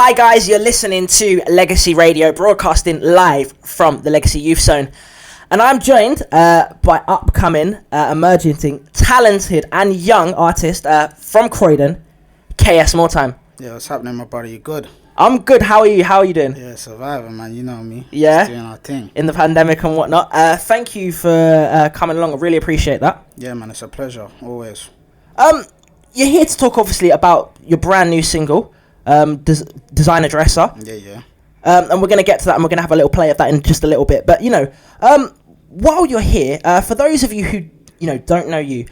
Hi guys, you're listening to Legacy Radio, broadcasting live from the Legacy Youth Zone. And I'm joined by upcoming, emerging, talented and young artist from Croydon, KS MoreTime. Yeah, what's happening, my brother? You good? I'm good. How are you? How are you doing? Yeah, surviving, man. You know me. Yeah? Just doing our thing. In the pandemic and whatnot. Thank you for coming along. I really appreciate that. Yeah, man. It's a pleasure. Always. You're here to talk, obviously, about your brand new single, Designer Dresser. Yeah. And we're going to get to that, and we're going to have a little play of that in just a little bit. But, while you're here, for those of you who, don't know you,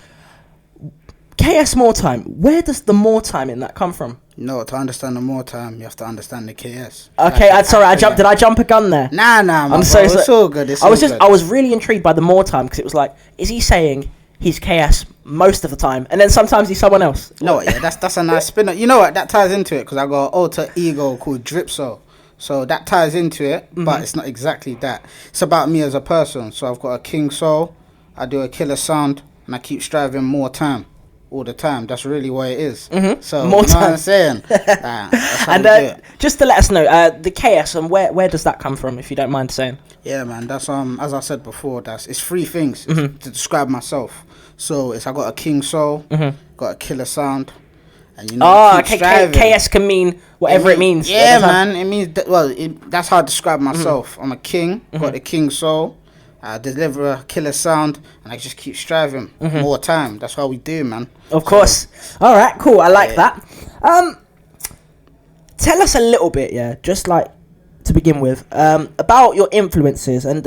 KS MoreTime, where does the more time in that come from? No, to understand the more time, you have to understand the KS. Okay, did I jump a gun there? Nah, I'm so sorry. It's all good. I was really intrigued by the more time, because it was like, is he saying he's KS most of the time, and then sometimes he's someone else? No, yeah, that's a nice spin. You know what? That ties into it, because I got an alter ego called Dripso. So that ties into it, but it's not exactly that. It's about me as a person. So I've got a king soul, I do a killer sound, and I keep striving more time. All the time. That's really what it is. So more time. What I'm saying. That's how and we do it. Just to let us know, the KS, and where does that come from, if you don't mind saying? Yeah, man. That's as I said before. It's three things to describe myself. So I got a king soul, got a killer sound, and KS can mean whatever it means. Yeah, man. It means that's how I describe myself. I'm a king. Got the king soul. I deliver a killer sound, and I just keep striving more time. That's how we do, man. Of course. All right, cool. I like that. Tell us a little bit, just like to begin with, about your influences, and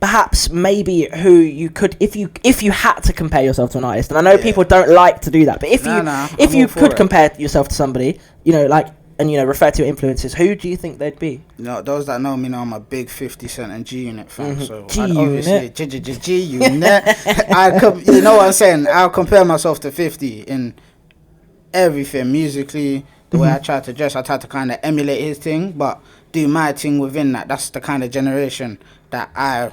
perhaps maybe who you could, if you had to compare yourself to an artist. And I know people don't like to do that, but if you could compare yourself to somebody, refer to your influences, who do you think they'd be? Those that know me know I'm a big 50 Cent and G-Unit fan. So G-Unit. G-Unit. You know what I'm saying? I'll compare myself to 50 in everything, musically, the way I try to dress. I try to kind of emulate his thing, but do my thing within that. That's the kind of generation that I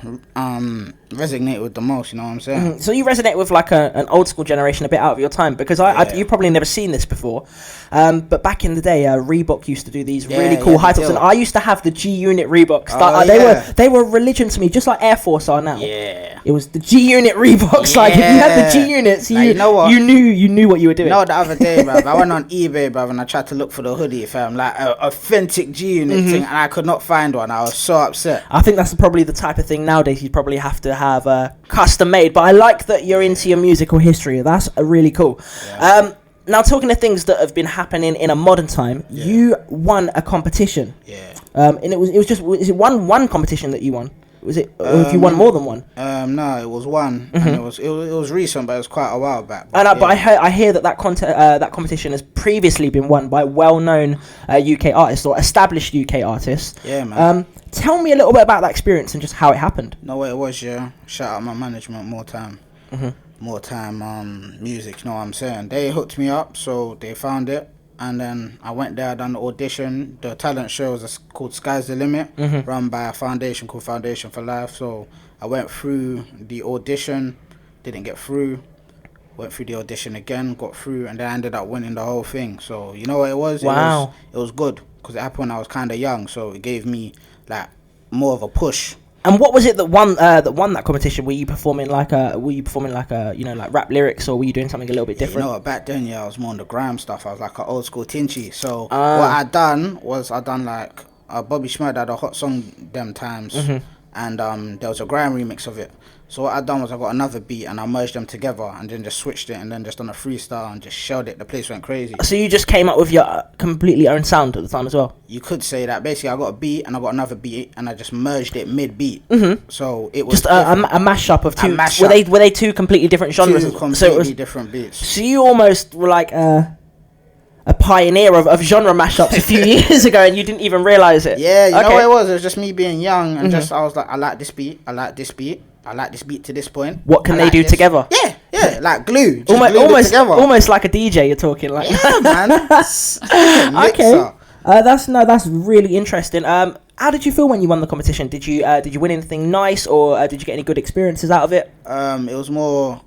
resonate with the most, you know what I'm saying? So you resonate with like an old school generation, a bit out of your time, because you've probably never seen this before, but back in the day, Reebok used to do these really cool high tops, and I used to have the G-Unit Reeboks. They were religion to me, just like Air Force are now. Yeah, it was the G-Unit Reeboks. Like if you had the G-Units, you know what? You knew what you were doing. No, the other day, bruv, I went on eBay, bruv, and I tried to look for the hoodie, fam, like an authentic G-Unit thing, and I could not find one. I was so upset. I think that's probably the type of thing nowadays you probably have to have custom made, but I like that you're into your musical history. That's really cool. Now, talking to things that have been happening in a modern time, you won a competition, and it was one competition that you won? Was it, or if you won more than one? No, it was one, and it was recent, but it was quite a while back. But I hear that competition has previously been won by well-known UK artists or established UK artists. Yeah, man. Tell me a little bit about that experience and just how it happened. No, it was, shout out my management, MoreTime. MoreTime music, you know what I'm saying? They hooked me up, so they found it. And then I went there, done the audition. The talent show was called Sky's the Limit, run by a foundation called Foundation for Life. So I went through the audition, didn't get through. Went through the audition again, got through, and then I ended up winning the whole thing. So you know what it was? Wow. It was good, because it happened when I was kind of young. So it gave me like more of a push. And what was it that won that competition? Were you performing like like rap lyrics, or were you doing something a little bit different? You know what, back then, I was more on the grime stuff. I was like an old school Tinchy. So what I done like Bobby Schmurd had a hot song them times, and there was a grime remix of it. So what I done was I got another beat and I merged them together and then just switched it and then just done a freestyle and just shelled it. The place went crazy. So you just came up with your completely own sound at the time as well? You could say that. Basically, I got a beat and I got another beat and I just merged it mid-beat. So it was just a mashup of two. Were they two completely different genres? Two completely different beats. So you almost were like a pioneer of genre mashups a few years ago, and you didn't even realise it. Yeah, you know what it was? It was just me being young and I was like, I like this beat, I like this beat. I like this beat to this point. What can they do together? Yeah, like glue. Almost like a DJ. You're talking like. Yeah, man. Okay. That's really interesting. How did you feel when you won the competition? Did you win anything nice, or did you get any good experiences out of it? It was more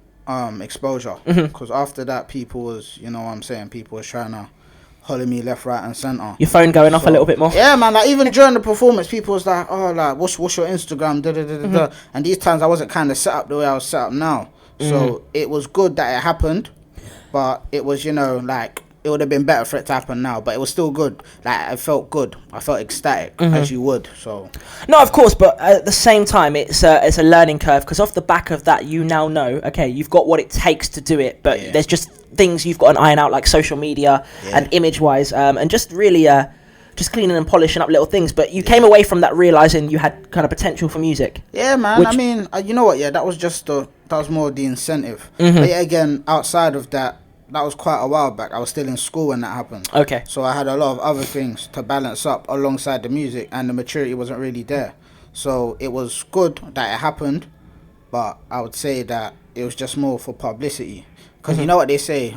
exposure, because after that, people was trying to holler me left, right, and center. Your phone going off a little bit more. Yeah, man. Like even during the performance, people was like, "Oh, like what's your Instagram?" Da, da, da, da, da. And these times I wasn't kind of set up the way I was set up now. So it was good that it happened, but it was, you know, like it would have been better for it to happen now. But it was still good. Like I felt good. I felt ecstatic, as you would. So no, of course, but at the same time, it's a learning curve, because off the back of that, you now know, okay, you've got what it takes to do it, but there's just things you've got to iron out, like social media and image-wise, and just really just cleaning and polishing up little things. But you came away from that realizing you had kind of potential for music. Yeah, man. I mean, you know what? Yeah, that was just that was more the incentive. But yeah, again, outside of that. That was quite a while back. I was still in school when that happened. Okay. So I had a lot of other things to balance up alongside the music, and the maturity wasn't really there. So it was good that it happened, but I would say that it was just more for publicity. Because you know what they say,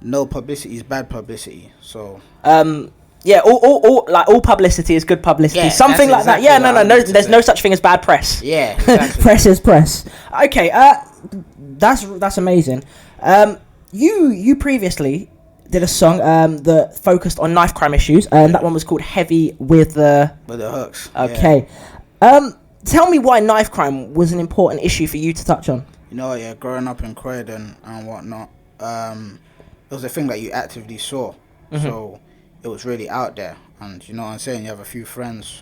no publicity is bad publicity. So yeah, all publicity is good publicity. Yeah, Something like exactly that. Yeah, no. There's no such thing as bad press. Yeah, exactly. Press is press. Okay, that's amazing. You previously did a song that focused on knife crime issues, and that one was called Heavy with the Hooks. Okay. Tell me why knife crime was an important issue for you to touch on. You know, yeah, growing up in Croydon and whatnot, it was a thing that you actively saw. So it was really out there. And you know what I'm saying? You have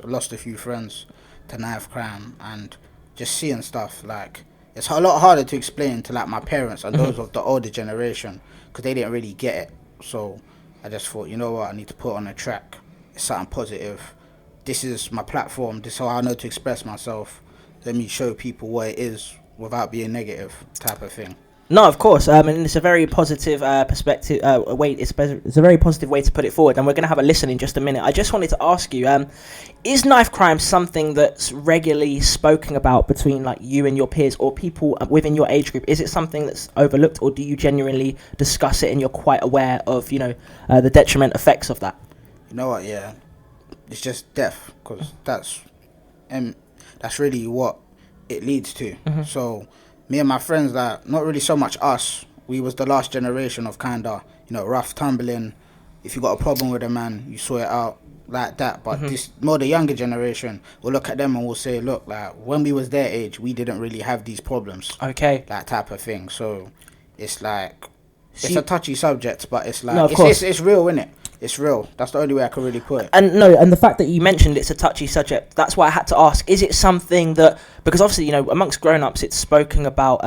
lost a few friends to knife crime, and just seeing stuff like, it's a lot harder to explain to like my parents and those of the older generation, because they didn't really get it. So I just thought, you know what, I need to put on a track. It's something positive. This is my platform. This is how I know to express myself. Let me show people what it is without being negative, type of thing. No, of course, and it's a very positive perspective. It's a very positive way to put it forward, and we're going to have a listen in just a minute. I just wanted to ask you: is knife crime something that's regularly spoken about between like you and your peers or people within your age group? Is it something that's overlooked, or do you genuinely discuss it and you're quite aware of the detriment effects of that? You know what? Yeah, it's just death, because that's really what it leads to. So. Me and my friends, that not really so much us, we was the last generation of kind of, rough tumbling. If you got a problem with a man, you sort it out like that. But this more the younger generation, we'll look at them and we'll say, look, like when we was their age, we didn't really have these problems. Okay. That type of thing. So it's like, it's a touchy subject, but it's like, it's real, innit? It's real. That's the only way I can really put it. And the fact that you mentioned it's a touchy subject, that's why I had to ask, is it something that, because obviously, amongst grown-ups, it's spoken about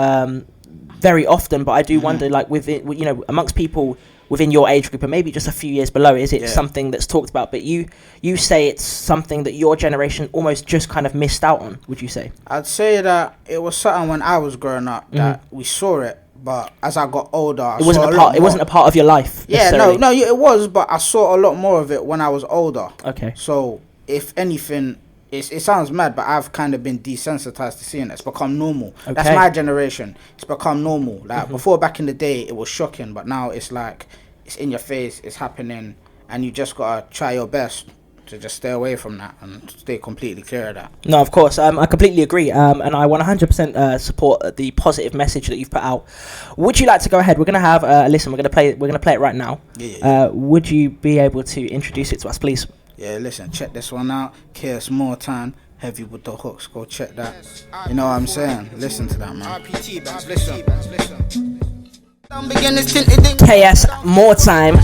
very often, but I do wonder, like, within, amongst people within your age group, and maybe just a few years below, is it something that's talked about? But you say it's something that your generation almost just kind of missed out on, would you say? I'd say that it was something when I was growing up that we saw it. But as I got older, it wasn't a part of your life. Yeah, no, it was. But I saw a lot more of it when I was older. Okay. So if anything, it sounds mad, but I've kind of been desensitized to seeing it. It's become normal. Okay. That's my generation. It's become normal. Like before, back in the day, it was shocking, but now it's like it's in your face. It's happening, and you just gotta try your best to just stay away from that and stay completely clear of that. No, of course, I completely agree, and I 100% support the positive message that you've put out. Would you like to go ahead? We're gonna have listen. We're gonna play it right now. Yeah. Would you be able to introduce it to us, please? Yeah, listen, check this one out. KS MoreTime, Heavy with the Hooks. Go check that. You know what I'm saying? Listen to that, man. KS MoreTime.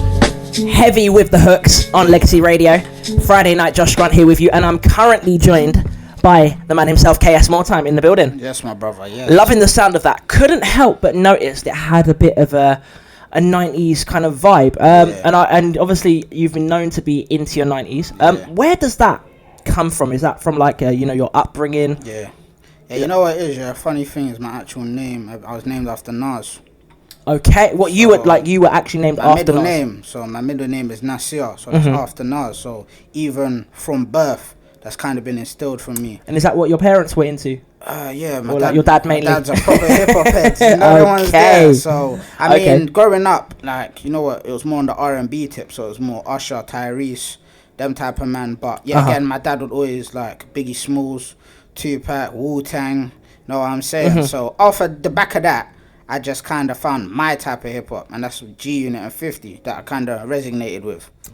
Heavy with the Hooks on Legacy Radio. Friday night, Josh Grant here with you, and I'm currently joined by the man himself, KS MoreTime, in the building. Yes, my brother, yeah. Loving the sound of that. Couldn't help but notice it had a bit of a 90s kind of vibe. And obviously you've been known to be into your 90s. Where does that come from? Is that from like, your upbringing? Yeah, you know what it is, yeah? Funny thing is my actual name, I was named after Nas. Okay, you were actually named after Nas? My middle name is Nasir, so that's after Nas. So even from birth, that's kind of been instilled from me. And is that what your parents were into? Yeah, your dad mainly. My dad's a proper hip hop head. Everyone's there. So I mean, growing up, like it was more on the R&B tip. So it was more Usher, Tyrese, them type of man. But again, my dad would always like Biggie Smalls, Tupac, Wu-Tang. Know what I'm saying? So off of the back of that, I just kind of found my type of hip hop, and that's G Unit and 50 that I kind of resonated with.